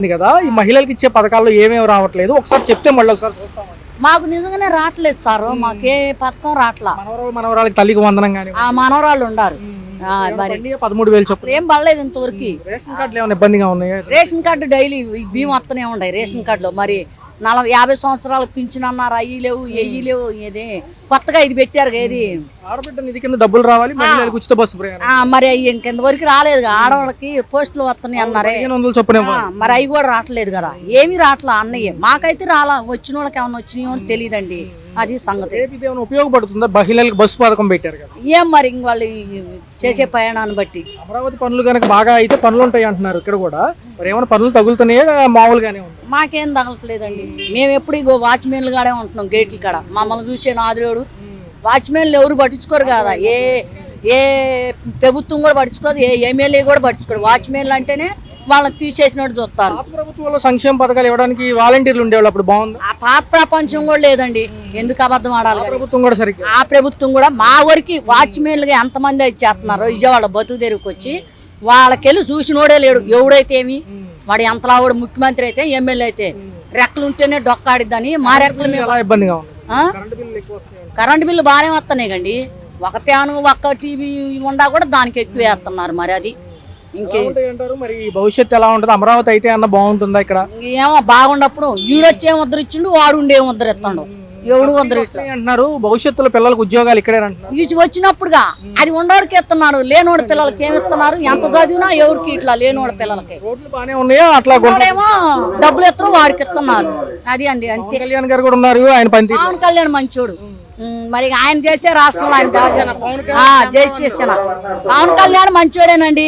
కదా ఈ మహిళలకు ఇచ్చే పథకాల్లో ఏమేమి రావట్లేదు ఒకసారి చెప్తే మళ్ళీ ఒకసారి చూస్తామండి. మాకు నిజంగానే రావట్లేదు సార్. మాకే పథకం రావట్లా. మనవరాలకి తల్లికి వందనం కానీ ఆ మనవరాళ్ళు ఉండారు. మరి 13,000 చొప్పున ఏం పడలేదు ఇంతవరకు. రేషన్ కార్డులు ఏమైనా ఇబ్బందిగా ఉన్నాయి? రేషన్ కార్డు డైలీ బియ్యం వస్తూనే ఉన్నాయి రేషన్ కార్డులో. మరి 50 సంవత్సరాలకు పింఛన్ అన్నారు, అయ్యి లేవు ఎయ్యి లేవు. ఇది కొత్తగా ఇది పెట్టారు. ఏది ఆడబిడ్డ నిధి కింద డబ్బులు రావాలి, మహిళలకు ఉచిత బస్సు ప్రయాణం. మరి అవి ఇంకెంతవరకు రాలేదు. ఆడవాళ్ళకి పోస్టులు వస్తున్నాయి అన్నారే, 1500 చొప్పున మరి అవి కూడా రావట్లేదు కదా. ఏమీ రావట్లా అన్నయ్య. మాకైతే రాలా. వచ్చిన వాళ్ళకి ఏమన్నా వచ్చినాయో అని తెలియదండి. అది సంగతి. ఏమైనా ఉపయోగపడుతుందా? మహిళలకు బస్సు పథకం పెట్టారు కదా, ఏం మరి ఇంక వాళ్ళు చేసే ప్రయాణాన్ని బట్టి. అమరావతి పనులు కనుక బాగా అయితే పనులు ఉంటాయి అంటున్నారు. ఇక్కడ కూడా మరి ఏమైనా పనులు తగులుతున్నాయా మామూలుగానే ఉంది? మాకేం తగలట్లేదండి. మేము ఎప్పుడు ఇగో వాచ్మెన్లు కాడే ఉంటున్నాం గేట్ల కాడ. మమ్మల్ని చూసే నాదుడు వాచ్మెన్లు ఎవరు పట్టించుకోరు కదా. ఏ ప్రభుత్వం కూడా పట్టించుకోదు, ఏ ఎమ్మెల్యే కూడా పట్టించుకోరు. వాచ్మెన్లు అంటేనే వాళ్ళని తీసేసినట్టు చూస్తారు. ప్రభుత్వంలో సంక్షేమ పథకాలు ఇవ్వడానికి వాలంటీర్లు ఉండేవాళ్ళు అప్పుడు బాగుంది. ఆ పాత ప్రపంచం కూడా లేదండి. ఎందుకు అబద్ధం ఆడాలి? ప్రభుత్వం కూడా సరిగ్గా, ఆ ప్రభుత్వం కూడా మా ఊరికి వాచ్మెన్లుగా ఎంతమంది అయితే చేస్తున్నారు. విజయవాడ బతుకు తెరువుకి వచ్చి వాళ్ళకెళ్ళి చూసినోడే లేడు. ఎవడైతే ఏమి వాడు ఎంతలా వాడు ముఖ్యమంత్రి అయితే ఎమ్మెల్యే అయితే రెక్కలు ఉంటేనే డొక్కాడిద్దని మా రెక్కల మీద ఇబ్బందిగా ఉంది. కరెంటు బిల్లు బాగానే వస్తున్నాయి కండి. ఒక ఫ్యాను ఒక్క టీవీ ఉండా కూడా దానికి ఎక్కువ వేస్తున్నారు. మరి అది ఇంకేంటారు మరి భవిష్యత్తు ఎలా ఉంటుంది? అమరావతి అయితే అన్న బాగుంటుందా? ఇక్కడ ఏమో బాగుండప్పుడు ఈడొచ్చి ఏం ఉద్దరు ఇచ్చిండు, వాడు ఉండే ఉద్దరు ఎత్తాడు. ఎవడు ఉద్దరు అంటున్నారు. భవిష్యత్తులో పిల్లలకు ఉద్యోగాలు ఇక్కడే అంటున్నారు. ఇది వచ్చినప్పుడుగా అది ఉండోడికి ఇస్తున్నారు. లేనోడి పిల్లలకి ఏమి ఇస్తున్నారు? ఎంత చదివినా ఎవరికి ఇట్లా లేనోడి పిల్లలకి రోడ్లు బాగానే ఉన్నాయో అట్లా ఏమో డబ్బులు ఎత్తు వాడికి ఇస్తున్నారు. అది అండి అంతే. కళ్యాణ్ గారు కూడా ఉన్నారు. ఆయన పని పవన్ కళ్యాణ్ మంచోడు. మరి ఆయన చేసే రాష్ట్రంలో ఆయన చేసిన పవన్ కళ్యాణ్ మంచోడేనండి.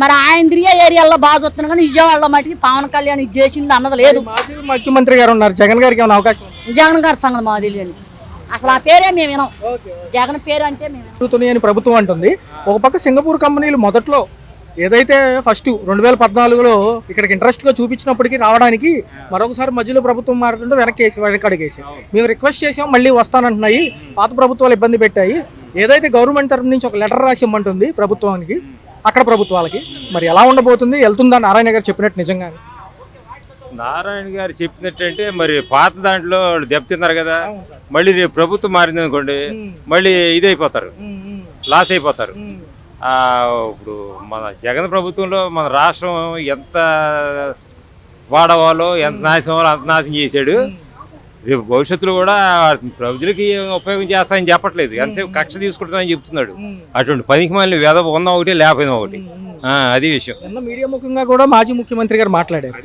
మరి ఆయన తిరిగే ఏరియాలో బాగా చూస్తున్నాం కానీ విజయవాడలో మటుకి పవన్ కళ్యాణ్ ఇది చేసింది అన్నది లేదు. మాజీ ముఖ్యమంత్రి గారు ఉన్నారు. జగన్ గారికి ఏమైనా అవకాశం? జగన్ గారి సంగతి మాకు తెలియదు. అసలు ఆ పేరే మేము వినాం. జగన్ పేరు అంటే మేము అని ప్రభుత్వం అంటుంది. ఒక పక్క సింగపూర్ కంపెనీలు మొదట్లో ఏదైతే ఫస్ట్ 2014లో ఇక్కడికి ఇంట్రెస్ట్గా చూపించినప్పటికీ రావడానికి మరొకసారి మధ్యలో ప్రభుత్వం మారుతుంటే వెనకడిగేసి మేము రిక్వెస్ట్ చేసాం, మళ్ళీ వస్తానంటున్నాయి. పాత ప్రభుత్వాలు ఇబ్బంది పెట్టాయి. ఏదైతే గవర్నమెంట్ తరఫు నుంచి ఒక లెటర్ రాసి ఇమ్మంటుంది ప్రభుత్వానికి, అక్కడ ప్రభుత్వాలకి మరి ఎలా ఉండబోతుంది? వెళ్తుందా నారాయణ గారు చెప్పినట్టు? నిజంగా నారాయణ గారు చెప్పినట్టంటే మరి పాత దాంట్లో దెబ్బతిన్నారు కదా. మళ్ళీ రేపు ప్రభుత్వం మారింది అనుకోండి, మళ్ళీ ఇదైపోతారు, లాస్ అయిపోతారు. ఇప్పుడు మన జగన్ ప్రభుత్వంలో మన రాష్ట్రం ఎంత వాడవాలో, ఎంత నాశనం అవ్వాలో అంత నాశనం చేశాడు. రేపు భవిష్యత్తులో కూడా ప్రజలకి ఉపయోగం చేస్తానని చెప్పట్లేదు. ఎంతసేపు కక్ష తీసుకుంటామని చెప్తున్నాడు. అటువంటి పనికి మళ్ళీ వెద ఉన్న ఒకటి లేకపోయినా ఒకటి. అది విషయం. మీడియా ముఖ్యంగా కూడా మాజీ ముఖ్యమంత్రి గారు మాట్లాడారు.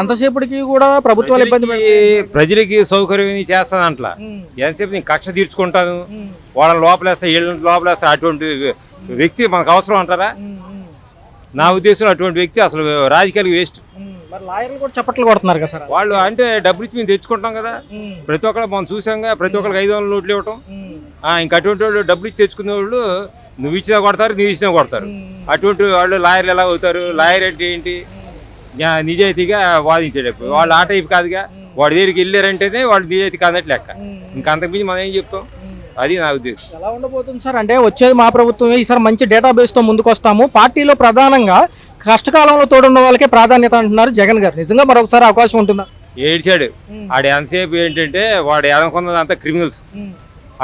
ఎంతసేపటికి కూడా ప్రభుత్వాలు ఇబ్బంది ప్రజలకి సౌకర్యం చేస్తానంట్లా. ఎంతసేపు నేను కక్ష తీర్చుకుంటాను, వాళ్ళని లోపలేస్తా, వీళ్ళని లోపలేస్తా. అటువంటి వ్యక్తి మనకు అవసరం అంటారా? నా ఉద్దేశం అటువంటి వ్యక్తి అసలు రాజకీయాలకు వేస్ట్. కూడా చప్పట్లు కొడుతున్నారు కదా సార్. వాళ్ళు అంటే డబ్బులు ఇచ్చి మేము తెచ్చుకుంటాం కదా. ప్రతి ఒక్కరు మనం చూసాంగా, ప్రతి ఒక్కరికి 500 నోట్లు ఇవ్వటం. ఇంక అటువంటి వాళ్ళు డబ్బులు ఇచ్చి తెచ్చుకునే వాళ్ళు నువ్వు ఇచ్చినా కొడతారు, నువ్వు ఇచ్చినా కొడతారు. అటువంటి వాళ్ళు లాయర్లు ఎలా అవుతారు? లాయర్ అంటే ఏంటి? నిజాయితీగా వాదించేటప్పుడు వాళ్ళు ఆ టైప్ కాదుగా. వాడి దగ్గరికి వెళ్ళారంటేనే వాళ్ళు నిజాయితీ కాదన్నట్టు లెక్క. ఇంకా అంతకుమించి మనం ఏం చెప్తాం? అది నా ఉద్దేశం. ఎలా ఉండబోతుంది సార్ అంటే వచ్చేది మా ప్రభుత్వమే, ఈసారి మంచి డేటాబేస్తో ముందుకు వస్తాము. పార్టీలో ప్రధానంగా కష్టకాలంలో తోడున్న వాళ్ళకే ప్రాధాన్యత అంటున్నారు జగన్ గారు. నిజంగా మరొకసారి అవకాశం ఉంటుందా? ఏడ్చాడు ఆడు. ఎంతసేపు ఏంటంటే వాడు అనుకున్నది అంతా క్రిమినల్స్.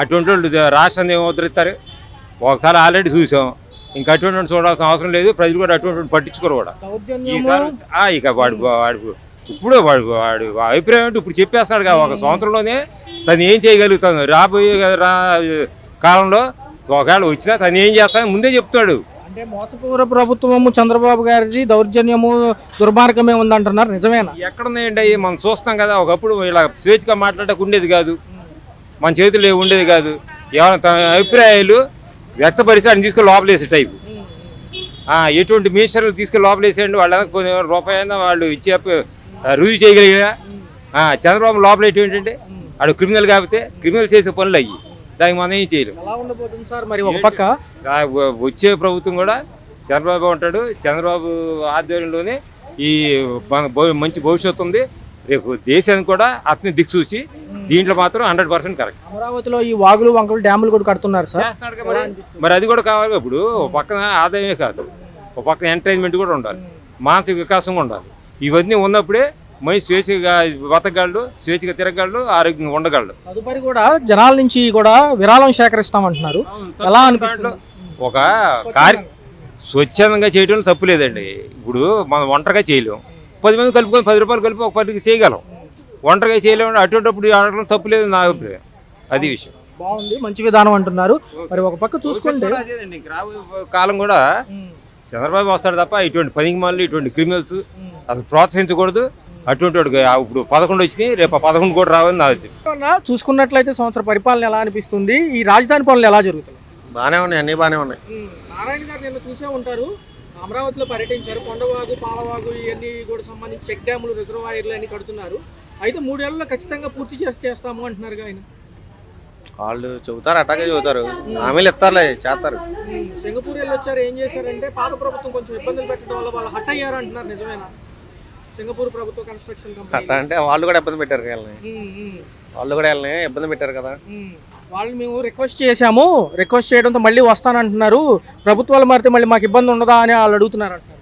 అటువంటి వాళ్ళు రాష్ట్రాన్ని ఏమి ఉద్ధరిస్తారు? ఒకసారి ఆల్రెడీ చూసాం. ఇంకా అటువంటి వాళ్ళు చూడాల్సిన అవసరం లేదు. ప్రజలు కూడా అటువంటి పట్టించుకోరు కూడా. ఇక వాడు ఇప్పుడు వాడు అభిప్రాయం అంటే ఇప్పుడు చెప్పేస్తాడు కదా. ఒక సంవత్సరంలోనే తను ఏం చేయగలుగుతాను, రాబోయే కాలంలో ఒకవేళ వచ్చినా తను ఏం చేస్తాను ముందే చెప్తాడు. అంటే మోసపూర ప్రభుత్వము చంద్రబాబు గారిది దౌర్జన్యము దుర్మార్గమే ఉందంటున్నారు. నిజమేనా? ఎక్కడున్నాయండి? మనం చూస్తున్నాం కదా. ఒకప్పుడు ఇలా స్వేచ్ఛగా మాట్లాడక ఉండేది కాదు, మన చేతుల్లో ఉండేది కాదు. ఏమైనా తన అభిప్రాయాలు వ్యక్తపరిచి ఆయన తీసుకొని లోపలేసే టైపు. ఎటువంటి మినిస్టర్లు తీసుకెళ్ళి లోపలేసేయండి. వాళ్ళు వెనకపోతే రూపాయి అయినా వాళ్ళు ఇచ్చే రుజువు చేయగలిగా. చంద్రబాబు లోపల ఏంటంటే వాడు క్రిమినల్ కాకపోతే క్రిమినల్ చేసే పనులు అయ్యి, దానికి మనం ఏం చేయలేము. మరి ఒక పక్క వచ్చే ప్రభుత్వం కూడా చంద్రబాబు ఉంటాడు. చంద్రబాబు ఆధ్వర్యంలోనే ఈ మంచి భవిష్యత్తు ఉంది. రేపు దేశానికి కూడా అతని దిక్సూచి. దీంట్లో మాత్రం 100% కరెక్ట్. అమరావతిలో ఈ వాగులు వంకలు డ్యాములు కూడా కడుతున్నారు సార్. మరి అది కూడా కావాలి. ఇప్పుడు పక్కన ఆదాయమే కాదు, ఒక పక్కన ఎంటర్టైన్మెంట్ కూడా ఉండాలి, మానసిక వికాసం ఉండాలి. ఇవన్నీ ఉన్నప్పుడే మనిషి స్వేచ్ఛగా బతకగలడు, స్వేచ్ఛగా తిరగలడు, ఆరోగ్యంగా ఉండగలడు. తదుపరి కూడా జనాల నుంచి కూడా విరాళం సేకరిస్తామంటున్నారు. ఎలా అనిపిస్తుంది? ఒక స్వచ్ఛందంగా చేయడంలో తప్పు లేదండి. ఇప్పుడు మనం ఒంటరిగా చేయలేం, 10 మంది కలుపుకొని 10 రూపాయలు కలిపి ఒక 10కి చేయగలం. ఒంటరిగా చేయలేము, అటువంటిప్పుడు ఆడటం తప్పు లేదు నా అభిప్రాయం. అది విషయం. బాగుంది, మంచి విధానం అంటున్నారు. మరి ఒక పక్క చూసుకుంటే అదేనండి, కాలం కూడా చంద్రబాబు వస్తాడు తప్ప ఇటువంటి పనికి మళ్ళీ ఇటువంటి క్రిమినల్స్ అసలు ప్రోత్సహించకూడదు. అటువంటి వాడికి ఇప్పుడు 11 వచ్చినాయి, రేపు 11 కూడా రావని నా అభిప్రాయం. చూసుకున్నట్లయితే సంవత్సర పరిపాలన ఎలా అనిపిస్తుంది? ఈ రాజధాని పనులు ఎలా జరుగుతాయి? బాగానే ఉన్నాయి, అన్నీ బాగానే ఉన్నాయి. నారాయణ గారు నిన్న చూసే ఉంటారు, అమరావతిలో పర్యటించారు. కొండవాగు, పాలవాగు ఇవన్నీ కూడా సంబంధించి చెక్ డ్యాములు, రిజర్వాయర్లు అన్ని కడుతున్నారు. అయితే 3 ఏళ్లలో ఖచ్చితంగా పూర్తి చేస్తాము అంటున్నారు. ఆయన వాళ్ళు చెబుతారు, అట్టాగే చెబుతారు, హామీలు ఇస్తారులే, చేస్తారు. సింగపూర్ వెళ్ళి వచ్చారు, ఏం చేశారంటే పాత ప్రభుత్వం కొంచెం ఇబ్బందులు పెట్టడం వల్ల వాళ్ళు హట్ అయ్యారు అంటున్నారు. నిజమేనా? సింగపూర్ ప్రభుత్వ కన్స్ట్రక్షన్ కంపెనీ అట్టా అంటే వాళ్ళు కూడా ఇబ్బంది పెట్టారు, వాళ్ళు కూడా వెళ్ళని ఇబ్బంది పెట్టారు కదా. వాళ్ళని మేము రిక్వెస్ట్ చేశాము, రిక్వెస్ట్ చేయడంతో మళ్ళీ వస్తానంటున్నారు. ప్రభుత్వాలు మారితే మళ్ళీ మాకు ఇబ్బంది ఉండదా అని వాళ్ళు అడుగుతున్నారు అంటున్నారు.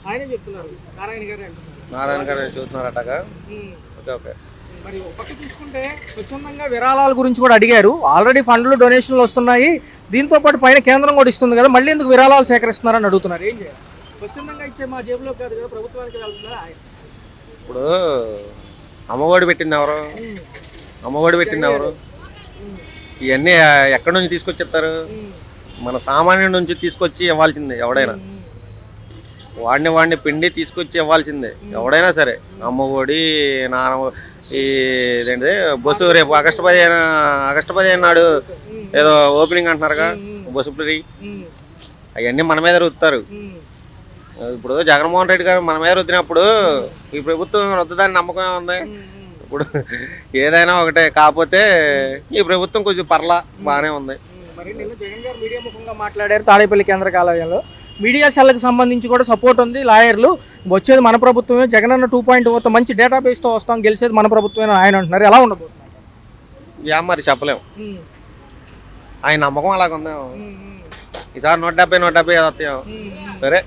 ఆయనే చెప్తున్నారు, నారాయణ గారే అంటున్నారు. నారాయణ గారు చూస్తున్నారు అట్టాగా. Okay okay. మరి ఒక పక్క చూసుకుంటే స్వచ్ఛందంగా విరాళాల గురించి కూడా అడిగారు. ఆల్రెడీ ఫండ్లు, డొనేషన్లు వస్తున్నాయి, దీంతో పాటు పైన కేంద్రం కూడా ఇస్తుంది కదా, మళ్ళీ ఎందుకు విరాళాలు సేకరిస్తున్నారని అడుగుతున్నారు. ఏం చేయాలి? స్వచ్ఛందంగా ఇచ్చే మా జేబులో కాదు కదా, ప్రభుత్వానికి వెళ్తుందా? ఇప్పుడు అమ్మఒడి పెట్టింది ఎవరు? అమ్మఒడి పెట్టింది ఎవరు? ఇవన్నీ ఎక్కడి నుంచి తీసుకొచ్చేస్తారు? మన సామాన్యుడి నుంచి తీసుకొచ్చి ఇవ్వాల్సిందే ఎవడైనా. వాడిని పిండి తీసుకొచ్చి ఇవ్వాల్సిందే ఎవడైనా సరే. అమ్మఒడి, నాన్న, ఈ ఇదేంటి బస్సు రేపు ఆగస్టు 15 నాడు ఏదో ఓపెనింగ్ అంటున్నారుగా బస్సు ఫ్రీ, అవన్నీ మన మీద రుద్దుతారు. ఇప్పుడు జగన్మోహన్ రెడ్డి గారు మన మీద రుద్దినప్పుడు ఈ ప్రభుత్వం రుద్దదాని నమ్మకం ఉంది. ఇప్పుడు ఏదైనా ఒకటే, కాకపోతే ఈ ప్రభుత్వం కొంచెం పర్లా బాగానే ఉంది. మరి నిన్న జగన్ గారు మీడియా ముఖంగా మాట్లాడారు తాడేపల్లి కేంద్ర కార్యాలయంలో. మీడియా సెల్కి సంబంధించి కూడా సపోర్ట్ ఉంది, లాయర్లు వచ్చేది మన ప్రభుత్వమే, జగనన్న 2.0తో మంచి డేటాబేస్తో వస్తాం, గెలిచేది మన ప్రభుత్వమే ఆయన అంటున్నారు. ఎలా ఉండదు? మరి చెప్పలేము, ఆయన నమ్మకం అలాగుందా. ఈసారి 170 వస్తాయో సరే,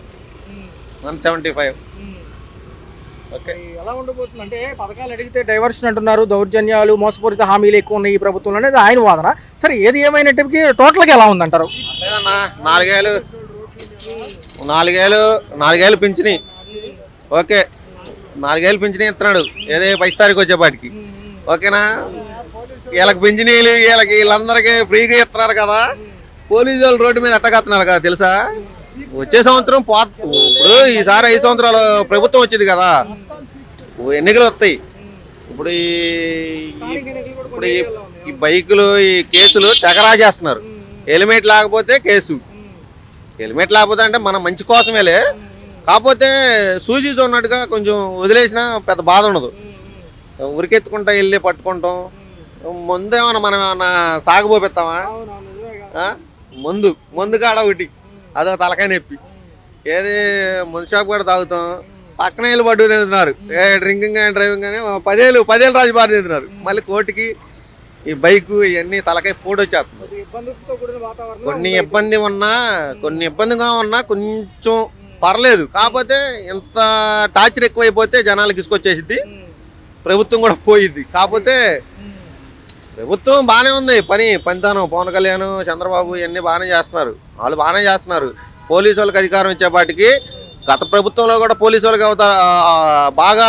175. ఓకే. ఎలా ఉండబోతుంది అంటే పథకాలు అడిగితే డైవర్షన్ అంటున్నారు, దౌర్జన్యాలు, మోసపూరిత హామీలు ఎక్కువ ఉన్నాయి ఈ ప్రభుత్వంలో అనేది ఆయన వాదన. సరే, ఏది ఏమైనప్పటికీ టోటల్గా ఎలా ఉందంటారు? లేదన్నా, 4 ఏళ్ళు పింఛని. ఓకే, 4 ఏళ్ళు పింఛని ఇస్తున్నాడు, ఏదో 5 తారీఖు వచ్చేపాటికి. ఓకేనా? వీళ్ళకి పింఛనీలు వీళ్ళందరికీ ఫ్రీగా ఇస్తున్నారు కదా. పోలీసు వాళ్ళు రోడ్డు మీద ఎట్టగస్తున్నారు కదా తెలుసా. వచ్చే సంవత్సరం ఇప్పుడు ఈసారి 5 సంవత్సరాలు ప్రభుత్వం వచ్చింది కదా, ఎన్నికలు వస్తాయి. ఇప్పుడు ఈ బైకులు, ఈ కేసులు తెగరాజేస్తున్నారు. హెల్మెట్ లేకపోతే కేసు. హెల్మెట్ లేకపోతే అంటే మనం మంచి కోసమేలే, కాకపోతే సూచీస్ ఉన్నట్టుగా కొంచెం వదిలేసినా పెద్ద బాధ ఉండదు. ఉరికెత్తుకుంటా వెళ్ళి పట్టుకుంటాం. ముందేమన్నా మనం ఏమన్నా తాగబోపిస్తామా? ముందు కాడ ఒకటి అదో తలకాయ నొప్పి. ఏది ముందు షాప్ కూడా తాగుతాం, పక్కన వెళ్ళి పట్టు తింటున్నారు. డ్రింకింగ్ అండ్ డ్రైవింగ్ అని 10 ఏళ్ళు రాజుబారి తింటున్నారు. మళ్ళీ కోర్టుకి ఈ బైకు ఇవన్నీ తలకాయ పోటీ వచ్చేస్తుంది. కొన్ని ఇబ్బందిగా ఉన్నా కొంచెం పర్లేదు, కాకపోతే ఎంత టార్చర్ ఎక్కువైపోతే జనాలకు ఇసుకొచ్చేసిద్ది, ప్రభుత్వం కూడా పోయిద్ది. కాకపోతే ప్రభుత్వం బాగానే ఉంది, పనితనం పవన్ కళ్యాణ్, చంద్రబాబు ఇవన్నీ బాగానే చేస్తున్నారు. వాళ్ళు బాగానే చేస్తున్నారు. పోలీసు వాళ్ళకి అధికారం ఇచ్చేపాటికి గత ప్రభుత్వంలో కూడా పోలీసు వాళ్ళకి బాగా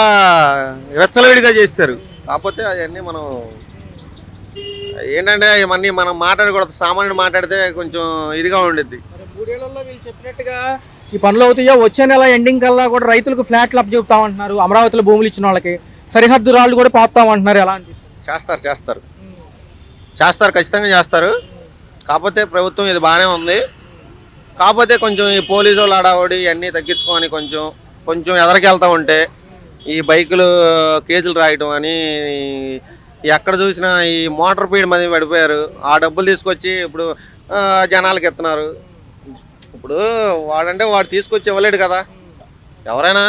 వెచ్చలవిడిగా చేస్తారు. కాకపోతే అవన్నీ మనం ఏంటంటే ఇవన్నీ మనం మాట్లాడకూడదు, సామాన్యుడు మాట్లాడితే కొంచెం ఇదిగా ఉండిద్ది. 3 ఏళ్లలో వీళ్ళు చెప్పినట్టుగా ఈ పనులు అవుతాయో, వచ్చే నెల ఎండింగ్ కల్లా కూడా రైతులకు ఫ్లాట్లు అప్ చెబుతామంటున్నారు. అమరావతిలో భూములు ఇచ్చిన వాళ్ళకి సరిహద్దు రాళ్ళు కూడా పోతామంటున్నారు. ఎలా అనిపిస్తుంది? చేస్తారు, ఖచ్చితంగా చేస్తారు. కాకపోతే ప్రభుత్వం ఇది బాగానే ఉంది. కాకపోతే కొంచెం ఈ పోలీసు వాళ్ళు ఆడావడి ఇవన్నీ తగ్గించుకొని కొంచెం ఎదరికెళ్తూ ఉంటే, ఈ బైకులు కేసులు రాయటం అని ఎక్కడ చూసినా ఈ మోటార్ పీడ్ మంది పడిపోయారు. ఆ డబ్బులు తీసుకొచ్చి ఇప్పుడు జనాలకి ఇస్తున్నారు. ఇప్పుడు వాడు తీసుకొచ్చి ఇవ్వలేడు కదా, ఎవరైనా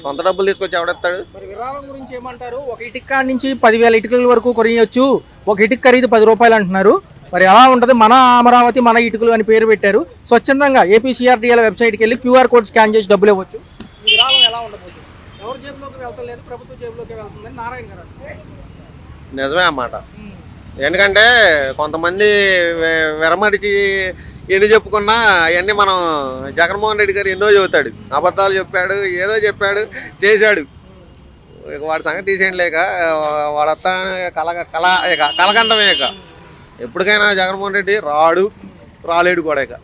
సొంత డబ్బులు తీసుకొచ్చి ఎవడెత్తాడు? మరి విరాళం గురించి ఏమంటారు? ఒక ఇటుక నుంచి 10,000 ఇటుకల వరకు కొనియొచ్చు, ఒక ఇటుక ఖరీదు 10 రూపాయలు అంటున్నారు. మరి ఎలా ఉంటుంది? మన అమరావతి మన ఇటుకలు అని పేరు పెట్టారు. స్వచ్ఛందంగా ఏపీసీఆర్డీఎల్ వెబ్సైట్కి వెళ్ళి QR కోడ్ స్కాన్ చేసి డబ్బులు ఇవ్వచ్చు. ఈ విరాళం ఎలా ఉండబోతుంది? రావటం లేదు, ప్రభుత్వ జేబులోకి వెళ్తుందని నారాయణ గారు అంటున్నారు. నిజమే అన్నమాట. ఎందుకంటే కొంతమంది విరమడిచి ఎన్ని చెప్పుకున్నా అవన్నీ మనం జగన్మోహన్ రెడ్డి గారు ఎన్నో చెబుతాడు, అబద్ధాలు చెప్పాడు, ఏదో చెప్పాడు, చేశాడు. ఇక వాడి సంగతి తీసేయండి లేక వాడు వస్తా కలగంటమే. ఇక ఎప్పటికైనా జగన్మోహన్ రెడ్డి రాలేడు కూడా ఇక.